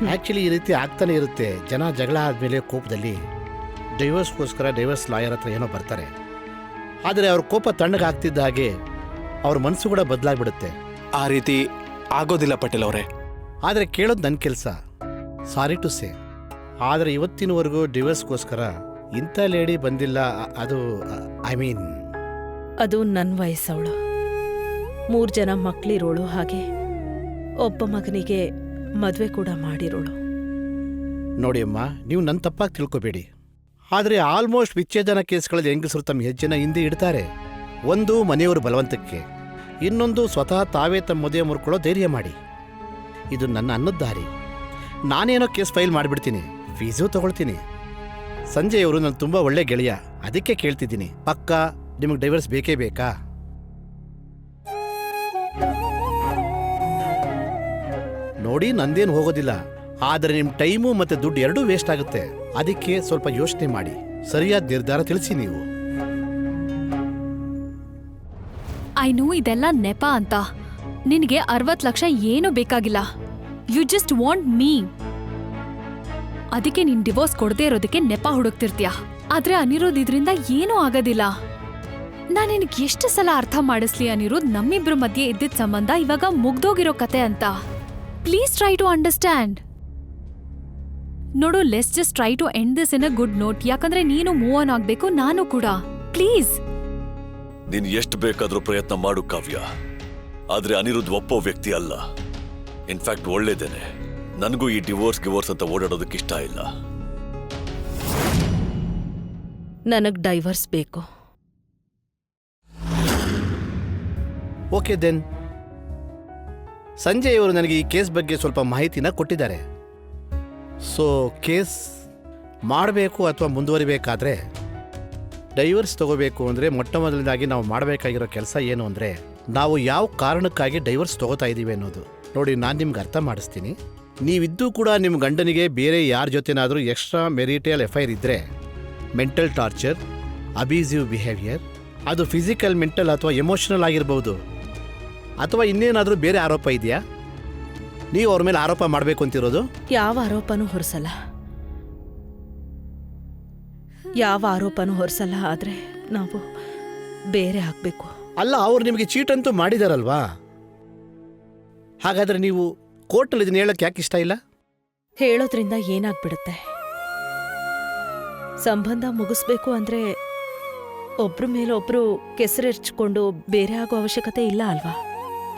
Actually ಈ ರೀತಿ ಆಗ್ತಾನೆ ಇರುತ್ತೆ. ಜನ ಜಗಳ ಆದಮೇಲೆ ಕೋಪದಲ್ಲಿ ಡೈವರ್ಸ್ಗೋಸ್ಕರ ಡೈವರ್ಸ್ ಲಾಯರ್ ಹತ್ರ ಏನೋ ಬರ್ತಾರೆ. ಆದರೆ ಅವ್ರ ಕೋಪ ತಣ್ಣಗಾಗ್ತಿದ್ದ ಹಾಗೆ ಅವ್ರ ಮನಸ್ಸು ಕೂಡ ಬದಲಾಗ್ಬಿಡುತ್ತೆ. ಆ ರೀತಿ ಆಗೋದಿಲ್ಲ ಪಟೇಲ್ ಅವರೇ. ಆದರೆ ಕೇಳೋದು ನನ್ನ ಕೆಲಸ, ಸಾರಿ ಟು ಸೇ. ಆದರೆ ಇವತ್ತಿನವರೆಗೂ ಡಿವೋರ್ಸ್ಗೋಸ್ಕರ ಇಂಥ ಲೇಡಿ ಬಂದಿಲ್ಲ. ಅದು ಐ ಮೀನ್ ಅದು ನನ್ನ ವಯಸ್ಸವಳು, 3 ಜನ ಮಕ್ಕಳಿರೋಳು, ಹಾಗೆ ಒಬ್ಬ ಮಗನಿಗೆ ಮದುವೆ ಕೂಡ ಮಾಡಿರೋಳು. ನೋಡಿ ಅಮ್ಮ, ನೀವು ನನ್ನ ತಪ್ಪಾಗಿ ತಿಳ್ಕೊಬೇಡಿ. ಆದರೆ ಆಲ್ಮೋಸ್ಟ್ ವಿಚ್ಛೇದನ ಕೇಸ್ಗಳಲ್ಲಿ ಹೆಂಗಸರು ತಮ್ಮ ಹೆಜ್ಜೆನ ಹಿಂದೆ ಇಡ್ತಾರೆ. ಒಂದು ಮನೆಯವರು ಬಲವಂತಕ್ಕೆ, ಇನ್ನೊಂದು ಸ್ವತಃ ತಾವೇ ತಮ್ಮ ಮದುವೆ ಮುರ್ಕೊಳ್ಳೋ ಧೈರ್ಯ ಮಾಡಿ. ಇದು ನನ್ನ ಅನ್ನದ ದಾರಿ. ನಾನೇನೋ ಕೇಸ್ ಫೈಲ್ ಮಾಡಿಬಿಡ್ತೀನಿ, ಫೀಸು ತಗೊಳ್ತೀನಿ. ಸಂಜಯ್ ಅವರು ನಾನು ತುಂಬ ಒಳ್ಳೆ ಗೆಳೆಯ, ಅದಕ್ಕೆ ಕೇಳ್ತಿದ್ದೀನಿ, ಪಕ್ಕಾ ನಿಮಗೆ ಡೈವರ್ಸ್ ಬೇಕೇ ಬೇಕಾ? ನೋಡಿ, ನಂದೇನು ಹೋಗೋದಿಲ್ಲ. ಆದರೆ ನಿಮ್ಮ ಟೈಮು ಮತ್ತು ದುಡ್ಡು ಎರಡೂ ವೇಸ್ಟ್ ಆಗುತ್ತೆ. ಅದಕ್ಕೆ ಸ್ವಲ್ಪ ಯೋಚನೆ ಮಾಡಿ, ಸರಿಯಾದ ನಿರ್ಧಾರ ತಿಳಿಸಿ ನೀವು. ಐ ನೋ ಇದೆಲ್ಲ ನೆಪ ಅಂತ. ನಿನಗೆ 60 ಲಕ್ಷ ಏನೂ ಬೇಕಾಗಿಲ್ಲ. You just want me. ಅದಕ್ಕೆ ನೀನ್ ಡಿವೋರ್ಸ್ ಕೊಡದೇ ಇರೋದಕ್ಕೆ ನೆಪ ಹುಡುಕ್ತಿರ್ತೀಯ. ಆದ್ರೆ ಅನಿರುದ್ಧ್ ಇದರಿಂದ ಏನೂ ಆಗೋದಿಲ್ಲ. ನಾನು ನಿನಗೆ ಎಷ್ಟು ಸಲ ಅರ್ಥ ಮಾಡಿಸ್ಲಿ ಅನಿರುದ್ಧ್, ನಮ್ಮಿಬ್ರ ಮಧ್ಯೆ ಇದ್ದಿದ್ದ ಸಂಬಂಧ ಇವಾಗ ಮುಗ್ದೋಗಿರೋ ಕತೆ ಅಂತ. Please try to understand. ನೋಡು, let's just try to end this in a good note. ಯಾಕಂದ್ರೆ ನೀನು ಮೂವ್ ಆನ್ ಆಗ್ಬೇಕು, ನಾನು ಕೂಡ. ಪ್ಲೀಸ್. ನೀನ್ ಎಷ್ಟು ಬೇಕಾದ್ರೂ ಪ್ರಯತ್ನ ಮಾಡು ಕಾವ್ಯ, ಆದ್ರೆ ಅನಿರುದ್ಧ್ ಒಪ್ಪೋ ವ್ಯಕ್ತಿ ಅಲ್ಲ. ಇನ್ಫ್ಯಾಕ್ಟ್ ಒಳ್ಳೇದೇನೆ. ನನಗೂ ಈ ಡಿವೋರ್ಸ್ ಅಂತ ಓಡಾಡೋದಕ್ಕೆ ಇಷ್ಟ ಇಲ್ಲ. ನನಗ್ ಡೈವರ್ಸ್ ಬೇಕು. Okay then. ಸಂಜಯ್ ಅವರು ನನಗೆ ಈ ಕೇಸ್ ಬಗ್ಗೆ ಸ್ವಲ್ಪ ಮಾಹಿತಿನ ಕೊಟ್ಟಿದ್ದಾರೆ. ಸೊ ಕೇಸ್ ಮಾಡಬೇಕು ಅಥವಾ ಮುಂದುವರಿಬೇಕಾದ್ರೆ, ಡೈವರ್ಸ್ ತಗೋಬೇಕು ಅಂದರೆ ಮೊಟ್ಟ ಮೊದಲನೇದಾಗಿ ನಾವು ಮಾಡಬೇಕಾಗಿರೋ ಕೆಲಸ ಏನು ಅಂದರೆ, ನಾವು ಯಾವ ಕಾರಣಕ್ಕಾಗಿ ಡೈವರ್ಸ್ ತಗೋತಾ ಇದ್ದೀವಿ ಅನ್ನೋದು. ನೋಡಿ, ನಾನು ನಿಮ್ಗೆ ಅರ್ಥ ಮಾಡಿಸ್ತೀನಿ. ನೀವಿದ್ದು ಕೂಡ ನಿಮ್ಮ ಗಂಡನಿಗೆ ಬೇರೆ ಯಾರ ಜೊತೆನಾದರೂ ಎಕ್ಸ್ಟ್ರಾ ಮೆರಿಟಲ್ ಎಫೈರ್ ಇದ್ದರೆ, ಮೆಂಟಲ್ ಟಾರ್ಚರ್, ಅಬ್ಯೂಸಿವ್ ಬಿಹೇವಿಯರ್, ಅದು ಫಿಸಿಕಲ್, ಮೆಂಟಲ್ ಅಥವಾ ಎಮೋಷನಲ್ ಆಗಿರ್ಬೋದು, ಅಥವಾ ಇನ್ನೇನಾದರೂ ಬೇರೆ ಆರೋಪ ಇದೆಯಾ? ನೀವು ಅವ್ರ ಮೇಲೆ ಆರೋಪ ಮಾಡಬೇಕು ಅಂತಿರೋದು? ಯಾವ ಆರೋಪನೂ ಹೊರಿಸಲ್ಲ. ಆದರೆ ನಾವು ಬೇರೆ ಆಗಬೇಕು. ಅಲ್ಲ, ಅವ್ರು ನಿಮಗೆ ಚೀಟ್ ಅಂತೂ ಮಾಡಿದಾರಲ್ವಾ? ಹಾಗಾದ್ರೆ ನೀವು ಕೋರ್ಟಲ್ಲಿ ಇದನ್ನ ಹೇಳಕ್ಕೆ ಯಾಕೆ ಇಷ್ಟ ಇಲ್ಲ? ಹೇಳೋದ್ರಿಂದ ಏನಾಗ್ಬಿಡುತ್ತೆ? ಸಂಬಂಧ ಮುಗಿಸ್ಬೇಕು ಅಂದ್ರೆ ಒಬ್ರ ಮೇಲೊಬ್ರು ಕೆಸರೆರ್ಚ್ಕೊಂಡು ಬೇರೆ ಆಗೋ ಅವಶ್ಯಕತೆ ಇಲ್ಲ ಅಲ್ವಾ?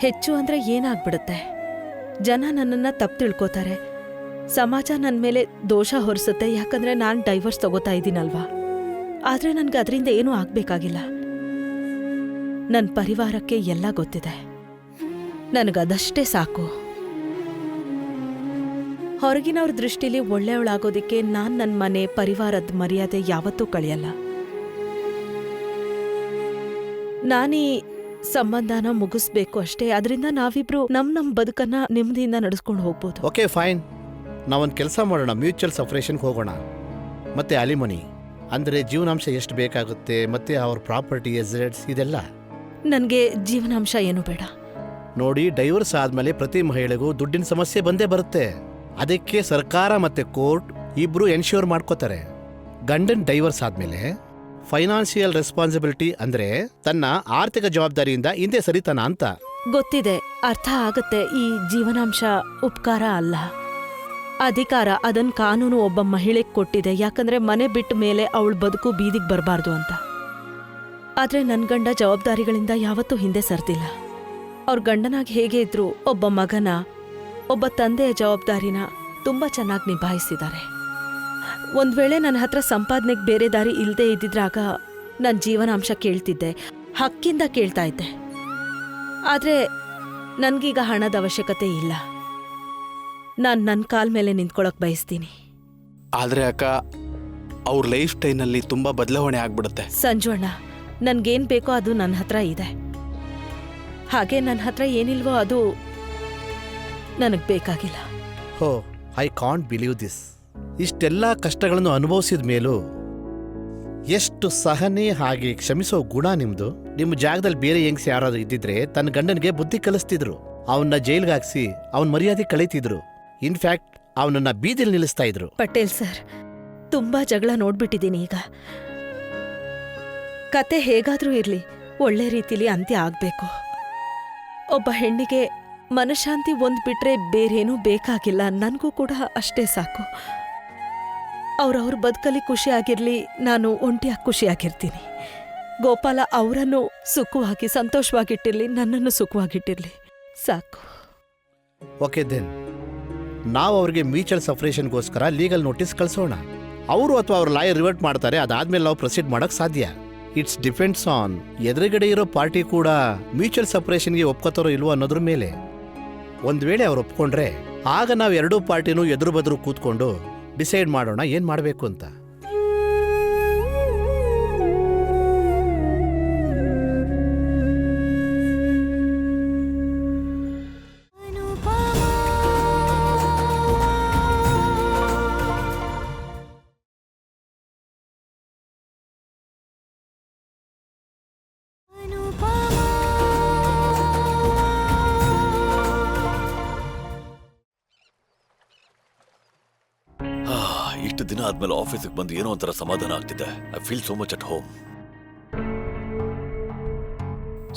ಹೆಚ್ಚು ಅಂದ್ರೆ ಏನಾಗ್ಬಿಡುತ್ತೆ? ಜನ ನನ್ನನ್ನ ತಪ್ಪು ತಿಳ್ಕೋತಾರೆ, ಸಮಾಜ ನನ್ನ ಮೇಲೆ ದೋಷ ಹೊರಿಸುತ್ತೆ. ಯಾಕಂದ್ರೆ ನಾನು ಡೈವರ್ಸ್ ತಗೋತಾ ಇದ್ದೀನಲ್ವಾ? ಆದ್ರೆ ನನ್ಗೆ ಅದರಿಂದ ಏನೂ ಆಗ್ಬೇಕಾಗಿಲ್ಲ. ನನ್ನ ಪರಿವಾರಕ್ಕೆ ಎಲ್ಲ ಗೊತ್ತಿದೆ, ನನಗದಷ್ಟೇ ಸಾಕು. ಹೊರಗಿನವ್ರ ದೃಷ್ಟಿಲಿ ಒಳ್ಳೆಯವಳಾಗೋದಿಕ್ಕೆ ನಾನು ನನ್ನ ಮನೆ ಪರಿವಾರದ ಮರ್ಯಾದೆ ಯಾವತ್ತೂ ಕಳೆಯಲ್ಲ. ನಾನೀ ಸಂಬಂಧನ ಮುಗಿಸ್ಬೇಕು ಅಷ್ಟೇ. ಅದರಿಂದ ನಾವಿಬ್ರು ನಮ್ಮ ಬದುಕನ್ನ ನೆಮ್ಮದಿಯಿಂದ ನಡೆಸ್ಕೊಂಡು ಹೋಗ್ಬೋದು. ಓಕೆ ಫೈನ್, ನಾವೊಂದು ಕೆಲಸ ಮಾಡೋಣ, ಮ್ಯೂಚುವಲ್ ಸಪ್ರೇಷನ್ಗೆ ಹೋಗೋಣ. ಮತ್ತೆ ಅಲಿಮನಿ ಅಂದರೆ ಜೀವನಾಂಶ ಎಷ್ಟು ಬೇಕಾಗುತ್ತೆ, ಮತ್ತೆ ಅವ್ರ ಪ್ರಾಪರ್ಟಿ, ಎಸೆಟ್ಸ್, ಇದೆಲ್ಲ. ನನಗೆ ಜೀವನಾಂಶ ಏನು ಬೇಡ. ನೋಡಿ, ಡೈವರ್ಸ್ ಆದಮೇಲೆ ಪ್ರತಿ ಮಹಿಳೆಗೂ ದುಡ್ಡಿನ ಸಮಸ್ಯೆ ಬಂದೇ ಬರುತ್ತೆ. ಅದಕ್ಕೆ ಸರ್ಕಾರ ಮತ್ತೆ ಕೋರ್ಟ್ ಇಬ್ರು ಎನ್ಶ್ಯೂರ್ ಮಾಡ್ಕೋತಾರೆ. ಗಂಡನ್ ಡೈವರ್ಸ್ ಆದಮೇಲೆ ಫೈನಾನ್ಷಿಯಲ್ ರೆಸ್ಪಾನ್ಸಿಬಿಲಿಟಿ ಅಂದರೆ ತನ್ನ ಆರ್ಥಿಕ ಜವಾಬ್ದಾರಿಯಿಂದ ಹಿಂದೆ ಸರಿತಾನ ಅಂತ. ಗೊತ್ತಿದೆ, ಅರ್ಥ ಆಗತ್ತೆ. ಈ ಜೀವನಾಂಶ ಉಪಕಾರ ಅಲ್ಲ, ಅಧಿಕಾರ. ಅದನ್ ಕಾನೂನು ಒಬ್ಬ ಮಹಿಳೆಗೆ ಕೊಟ್ಟಿದೆ, ಯಾಕಂದ್ರೆ ಮನೆ ಬಿಟ್ಟ ಮೇಲೆ ಅವಳ ಬದುಕು ಬೀದಿಗೆ ಬರಬಾರ್ದು ಅಂತ. ಆದ್ರೆ ನನ್ ಗಂಡ ಜವಾಬ್ದಾರಿಗಳಿಂದ ಯಾವತ್ತೂ ಹಿಂದೆ ಸರ್ದಿಲ್ಲ. ಅವ್ರ ಗಂಡನಾಗಿ ಹೇಗೆ ಇದ್ರು ಒಬ್ಬ ಮಗನ, ಒಬ್ಬ ತಂದೆಯ ಜವಾಬ್ದಾರಿನ ತುಂಬಾ ಚೆನ್ನಾಗಿ ನಿಭಾಯಿಸಿದ್ದಾರೆ. ಒಂದ್ ವೇಳೆ ನನ್ನ ಹತ್ರ ಸಂಪಾದನೆಗೆ ಬೇರೆ ದಾರಿ ಇಲ್ಲದೆ ಇದ್ದಿದ್ರಾಗ ನನ್ನ ಜೀವನಾಂಶ ಕೇಳ್ತಿದ್ದೆ, ಹಕ್ಕಿಂದ ಕೇಳ್ತಾ ಇದ್ದೆ. ಆದ್ರೆ ನನ್ಗೀಗ ಹಣದ ಅವಶ್ಯಕತೆ ಇಲ್ಲ. ನಾನು ನನ್ನ ಕಾಲ್ ಮೇಲೆ ನಿಂತ್ಕೊಳಕ್ ಬಯಸ್ತೀನಿ. ಆದ್ರೆ ಅಕ್ಕ, ಅವ್ರ ಲೈಫ್ ಸ್ಟೈಲ್ನಲ್ಲಿ ತುಂಬಾ ಬದಲಾವಣೆ ಆಗ್ಬಿಡುತ್ತೆ. ಸಂಜೋಣ, ನನ್ಗೇನ್ ಬೇಕೋ ಅದು ನನ್ನ ಹತ್ರ ಇದೆ. ಹಾಗೆ ನನ್ನ ಹತ್ರ ಏನಿಲ್ವೋ ಅದು ನನಗ್ ಬೇಕಾಗಿಲ್ಲ. ಹೋ, ಐ ಕಾಂಟ್ ಬಿಲೀವ್ ದಿಸ್. ಇಷ್ಟೆಲ್ಲ ಕಷ್ಟಗಳನ್ನು ಅನುಭವಿಸಿದ ಮೇಲೂ ಎಷ್ಟು ಸಹನೆ ಹಾಗೆ ಕ್ಷಮಿಸೋ ಗುಣ ನಿಮ್ದು. ನಿಮ್ಮ ಜಾಗದಲ್ಲಿ ಬೇರೆ ಹೆಂಗ್ಸ್ ಯಾರಾದ್ರೂ ಇದ್ದಿದ್ರೆ ತನ್ನ ಗಂಡನಿಗೆ ಬುದ್ಧಿ ಕಲಿಸ್ತಿದ್ರು, ಅವನ್ನ ಜೈಲ್ಗೆ ಹಾಕ್ಸಿ ಅವನ ಮರ್ಯಾದೆ ಕಳೀತಿದ್ರು. ಇನ್ಫ್ಯಾಕ್ಟ್ ಅವನನ್ನ ಬೀದಿಲಿ ನಿಲ್ಲಿಸ್ತಾ ಇದ್ರು. ಪಟೇಲ್ ಸರ್, ತುಂಬಾ ಜಗಳ ನೋಡ್ಬಿಟ್ಟಿದ್ದೀನಿ ಈಗ. ಕತೆ ಹೇಗಾದ್ರೂ ಇರ್ಲಿ, ಒಳ್ಳೆ ರೀತಿಲಿ ಅಂತ್ಯ ಆಗ್ಬೇಕು. ಒಬ್ಬ ಹೆಣ್ಣಿಗೆ ಮನಃಶಾಂತಿ ಒಂದ್ ಬಿಟ್ರೆ ಬೇರೇನೂ ಬೇಕಾಗಿಲ್ಲ. ನನಗೂ ಕೂಡ ಅಷ್ಟೇ ಸಾಕು. ಅವ್ರವ್ರ ಬದುಕಲ್ಲಿ ಖುಷಿಯಾಗಿರ್ಲಿ, ನಾನು ಒಂಟಿಯಾಗಿ ಖುಷಿಯಾಗಿರ್ತೀನಿ. ಗೋಪಾಲ ಅವರನ್ನು ಸುಖವಾಗಿ ಸಂತೋಷವಾಗಿಟ್ಟಿರ್ಲಿ, ನನ್ನನ್ನು ಸುಖವಾಗಿಟ್ಟಿರ್ಲಿ, ಸಾಕು. ಓಕೆ ದೆನ್, ನಾವು ಅವ್ರಿಗೆ ಮ್ಯೂಚುವಲ್ ಸಪ್ರೇಷನ್ಗೋಸ್ಕರ ಲೀಗಲ್ ನೋಟಿಸ್ ಕಳಿಸೋಣ. ಅವರು ಅಥವಾ ಅವ್ರ ಲಾಯರ್ ರಿವರ್ಟ್ ಮಾಡ್ತಾರೆ, ಅದಾದ್ಮೇಲೆ ನಾವು ಪ್ರೊಸೀಡ್ ಮಾಡೋಕ್ಕೆ ಸಾಧ್ಯ. ಇಟ್ಸ್ ಡಿಪೆಂಡ್ಸ್ ಆನ್ ಎದುರುಗಡೆ ಇರೋ ಪಾರ್ಟಿ ಕೂಡ ಮ್ಯೂಚುವಲ್ ಸಪ್ರೇಷನ್ಗೆ ಒಪ್ಕೋತಾರೋ ಇಲ್ವೋ ಅನ್ನೋದ್ರ ಮೇಲೆ. ಒಂದು ವೇಳೆ ಅವ್ರು ಒಪ್ಕೊಂಡ್ರೆ ಆಗ ನಾವು ಎರಡೂ ಪಾರ್ಟಿನೂ ಎದುರು ಬದ್ರು ಕೂತ್ಕೊಂಡು ಡಿಸೈಡ್ ಮಾಡೋಣ ಏನು ಮಾಡಬೇಕು ಅಂತ. ಇಷ್ಟು ದಿನ ಆದ್ಮೇಲೆ ಆಫೀಸಿಗೆ ಬಂದು ಏನೋ ಒಂಥರ ಸಮಾಧಾನ ಆಗ್ತಿದೆ. I feel so much at home.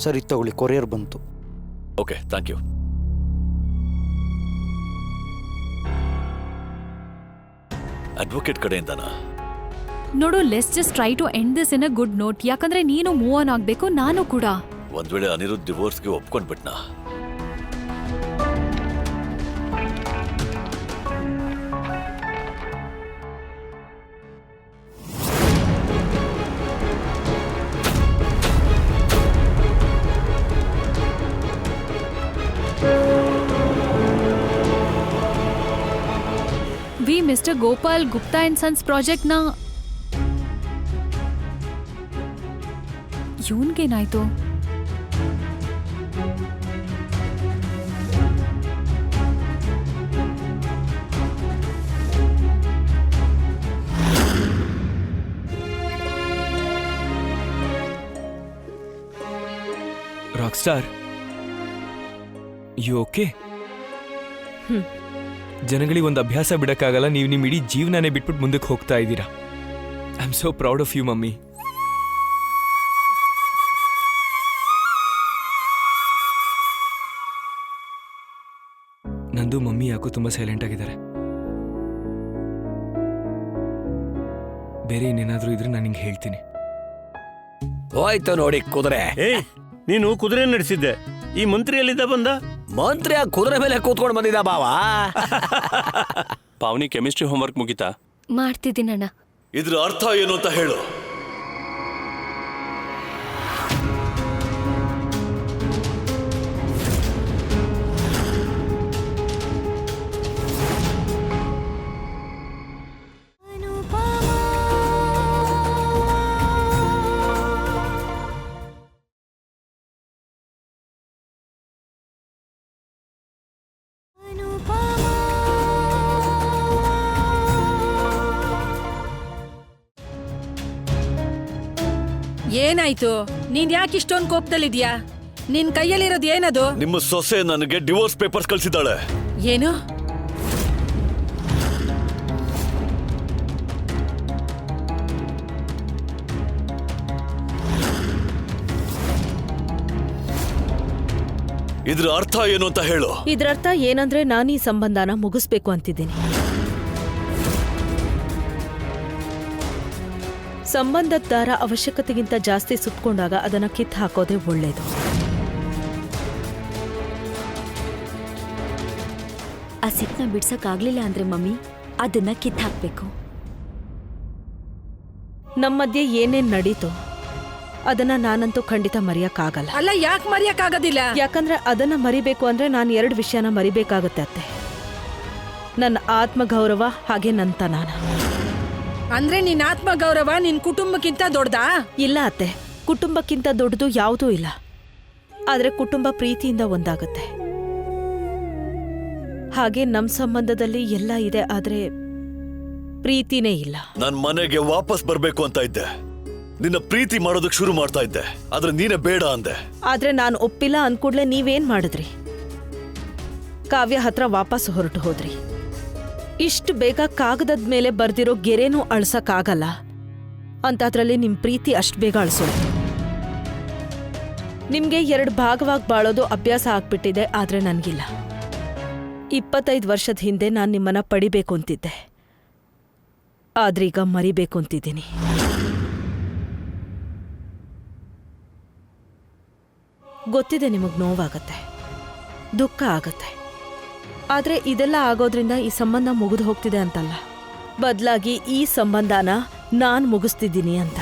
ಸರಿ ತಗೊಳ್ಳಿ, ಕೊರಿಯರ್ ಬಂತು. Okay, thank you. ಅಡ್ವೊಕೇಟ್ ಕಡೆಯಿಂದನಾ? ನೋಡು, let's just try to end this in a good note. ಯಾಕಂದ್ರೆ ನೀನು ಮೂವ್ ಆನ್ ಆಗ್ಬೇಕು, ನಾನು ಕೂಡ. ಒಂದ್ ವೇಳೆ ಅನಿರುದ್ಧ್ ಡಿವೋರ್ಸ್ಗೆ ಒಪ್ಕೊಂಡ್ಬಿಟ್ನಾ? We mister Gopal Gupta and sons ಪ್ರಾಜೆಕ್ಟ್ನ ಇವನ್ಗೇನಾಯ್ತು? Rock star, you okay? ಜನಗಳಿಗೆ ಒಂದು ಅಭ್ಯಾಸ ಬಿಡಕ್ಕಾಗಲ್ಲ, ನೀವು ನಿಮ್ಮ ಇಡೀ ಜೀವನನೇ ಬಿಟ್ಬಿಟ್ಟು ಮುಂದಕ್ಕೆ ಹೋಗ್ತಾ ಇದ್ದೀರಾ. I am so proud of you mummy. ನಂದು ಮಮ್ಮಿ ಯಾಕೋ ತುಂಬಾ ಸೈಲೆಂಟ್ ಆಗಿದ್ದಾರೆ. ಬೇರೆ ಇನ್ನೇನಾದ್ರೂ ಇದ್ರೆ ನಾನು ನಿಂಗೆ ಹೇಳ್ತೀನಿ. ಹೋಯ್ತು ನೋಡಿ ಕುದುರೆ. ನೀನು ಕುದುರೆ ನಡೆಸಿದ್ದೆ, ಈ ಮಂತ್ರಿ ಎಲ್ಲಿದ್ದ ಬಂದ? ಮಂತ್ರಿ ಆ ಕುದುರೆ ಮೇಲೆ ಕೂತ್ಕೊಂಡು ಬಂದಿದ್ದ ಬಾವಾ. ಪಾವನಿ ಕೆಮಿಸ್ಟ್ರಿ ಹೋಮ್ವರ್ಕ್ ಮುಗಿತಾ? ಮಾಡ್ತಿದ್ದೀನಣ್ಣ. ಇದ್ರ ಅರ್ಥ ಏನು ಅಂತ ಹೇಳು. ಏನಾಯ್ತು? ನೀನ್ ಯಾಕೆ ಇಷ್ಟೊಂದು ಕೋಪದಲ್ಲಿದ್ಯಾ? ನಿನ್ ಕೈಯಲ್ಲಿರೋದು ಏನದು? ನಿಮ್ಮ ಸೊಸೆ ನನಗೆ ಡಿವೋರ್ಸ್ ಪೇಪರ್ಸ್ ಕಳಿಸಿದ್ದಾಳೆ. ಏನು? ಇದ್ರ ಅರ್ಥ ಏನು ಅಂತ ಹೇಳು. ಇದ್ರರ್ಥ ಏನಂದ್ರೆ ನಾನು ಈ ಸಂಬಂಧನ ಮುಗಿಸ್ಬೇಕು ಅಂತಿದ್ದೀನಿ. ಸಂಬಂಧದ ದಾರ ಅವಶ್ಯಕತೆಗಿಂತ ಜಾಸ್ತಿ ಸುತ್ತಕೊಂಡಾಗ ಅದನ್ನ ಕಿತ್ತು ಹಾಕೋದೇ ಒಳ್ಳೇದು. ಆ ಸಿಟ್ನ ಬಿಡ್ಸಕ್ಕಾಗ್ಲಿಲ್ಲ ಅಂದ್ರೆ ಮಮ್ಮಿ ಅದನ್ನ ಕಿತ್ತು ಹಾಕ್ಬೇಕು. ನಮ್ಮ ಮಧ್ಯೆ ಏನೇನ್ ನಡೀತೋ ಅದನ್ನ ನಾನಂತೂ ಖಂಡಿತ ಮರೆಯಕ್ಕಾಗಲ್ಲ. ಅಲ್ಲ, ಯಾಕೆ ಮರೆಯಕ್ಕಾಗೋದಿಲ್ಲ? ಯಾಕಂದ್ರೆ ಅದನ್ನ ಮರಿಬೇಕು ಅಂದ್ರೆ ನಾನು 2 ವಿಷಯನ ಮರಿಬೇಕಾಗತ್ತೆ ಅತ್ತೆ. ನನ್ನ ಆತ್ಮಗೌರವ ಹಾಗೆ ನನ್ನ ತನಾನ. ಅಂದ್ರೆ ನಿನ್ ಆತ್ಮಗೌರವ ನಿನ್ ಕುಟುಂಬಕ್ಕಿಂತ ದೊಡ್ಡದಾ? ಇಲ್ಲ ಅತ್ತೆ, ಕುಟುಂಬಕ್ಕಿಂತ ದೊಡ್ಡದು ಯಾವುದೂ ಇಲ್ಲ. ಆದ್ರೆ ಕುಟುಂಬ ಪ್ರೀತಿಯಿಂದ ಒಂದಾಗುತ್ತೆ. ಹಾಗೆ ನಮ್ ಸಂಬಂಧದಲ್ಲಿ ಎಲ್ಲ ಇದೆ, ಆದ್ರೆ ಪ್ರೀತಿನೇ ಇಲ್ಲ. ನನ್ ಮನೆಗೆ ವಾಪಸ್ ಬರ್ಬೇಕು ಅಂತ ಇದ್ದೆ, ನಿನ್ನ ಪ್ರೀತಿ ಮಾಡೋದಕ್ಕೆ ಶುರು ಮಾಡ್ತಾ ಇದ್ದೆ, ಆದ್ರೆ ನೀನೇ ಬೇಡ ಅಂದೆ. ಆದ್ರೆ ನಾನು ಒಪ್ಪಿಲ್ಲ ಅಂದ್ಕೂಡ್ಲೆ ನೀವೇನ್ ಮಾಡಿದ್ರಿ? ಕಾವ್ಯ ಹತ್ರ ವಾಪಸ್ ಹೊರಟು ಹೋದ್ರಿ. ಇಷ್ಟು ಬೇಗ ಕಾಗದದ ಮೇಲೆ ಬರ್ದಿರೋ ಗೆರೆನೂ ಅಳ್ಸಕ್ಕಾಗಲ್ಲ ಅಂತಾದ್ರಲ್ಲಿ ನಿಮ್ ಪ್ರೀತಿ ಅಷ್ಟು ಬೇಗ ಅಳ್ಸೋದು. ನಿಮ್ಗೆ 2 ಭಾಗವಾಗಿ ಬಾಳೋದು ಅಭ್ಯಾಸ ಆಗ್ಬಿಟ್ಟಿದೆ, ಆದ್ರೆ ನನ್ಗಿಲ್ಲ. 25 ವರ್ಷದ ಹಿಂದೆ ನಾನು ನಿಮ್ಮನ್ನ ಪಡಿಬೇಕು ಅಂತಿದ್ದೆ, ಆದ್ರೀಗ ಮರಿಬೇಕು ಅಂತಿದ್ದೀನಿ. ಗೊತ್ತಿದೆ ನಿಮಗ್ ನೋವಾಗತ್ತೆ, ದುಃಖ ಆಗತ್ತೆ, ಆದ್ರೆ ಇದೆಲ್ಲ ಆಗೋದ್ರಿಂದ ಈ ಸಂಬಂಧ ಮುಗಿದು ಹೋಗ್ತಿದೆ ಅಂತಲ್ಲ, ಬದಲಾಗಿ ಈ ಸಂಬಂಧನ ನಾನ್ ಮುಗಿಸ್ತಿದ್ದೀನಿ ಅಂತ.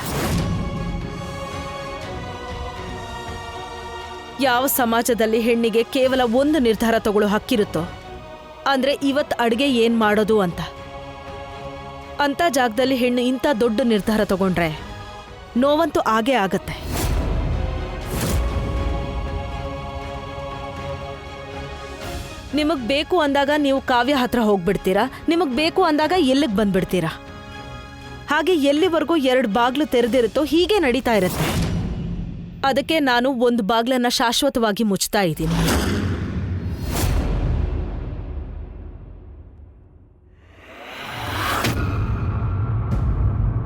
ಯಾವ ಸಮಾಜದಲ್ಲಿ ಹೆಣ್ಣಿಗೆ ಕೇವಲ ಒಂದು ನಿರ್ಧಾರ ತಗೊಳ್ಳೋ ಹಕ್ಕಿರುತ್ತೋ, ಅಂದ್ರೆ ಇವತ್ತು ಅಡುಗೆ ಏನ್ ಮಾಡೋದು ಅಂತ ಜಾಗದಲ್ಲಿ ಹೆಣ್ಣು ಇಂಥ ದೊಡ್ಡ ನಿರ್ಧಾರ ತಗೊಂಡ್ರೆ ನೋವಂತೂ ಆಗೇ ಆಗತ್ತೆ. ನಿಮಗ್ ಬೇಕು ಅಂದಾಗ ನೀವು ಕಾವ್ಯ ಹತ್ರ ಹೋಗ್ಬಿಡ್ತೀರಾ, ನಿಮಗ್ ಬೇಕು ಅಂದಾಗ ಎಲ್ಲಿಗೆ ಬಂದ್ಬಿಡ್ತೀರಾ. ಹಾಗೆ ಎಲ್ಲಿವರೆಗೂ 2 ಬಾಗ್ಲು ತೆರೆದಿರುತ್ತೋ ಹೀಗೆ ನಡೀತಾ ಇರುತ್ತೆ. ಅದಕ್ಕೆ ನಾನು ಒಂದು ಬಾಗ್ಲನ್ನ ಶಾಶ್ವತವಾಗಿ ಮುಚ್ತಾ ಇದ್ದೀನಿ.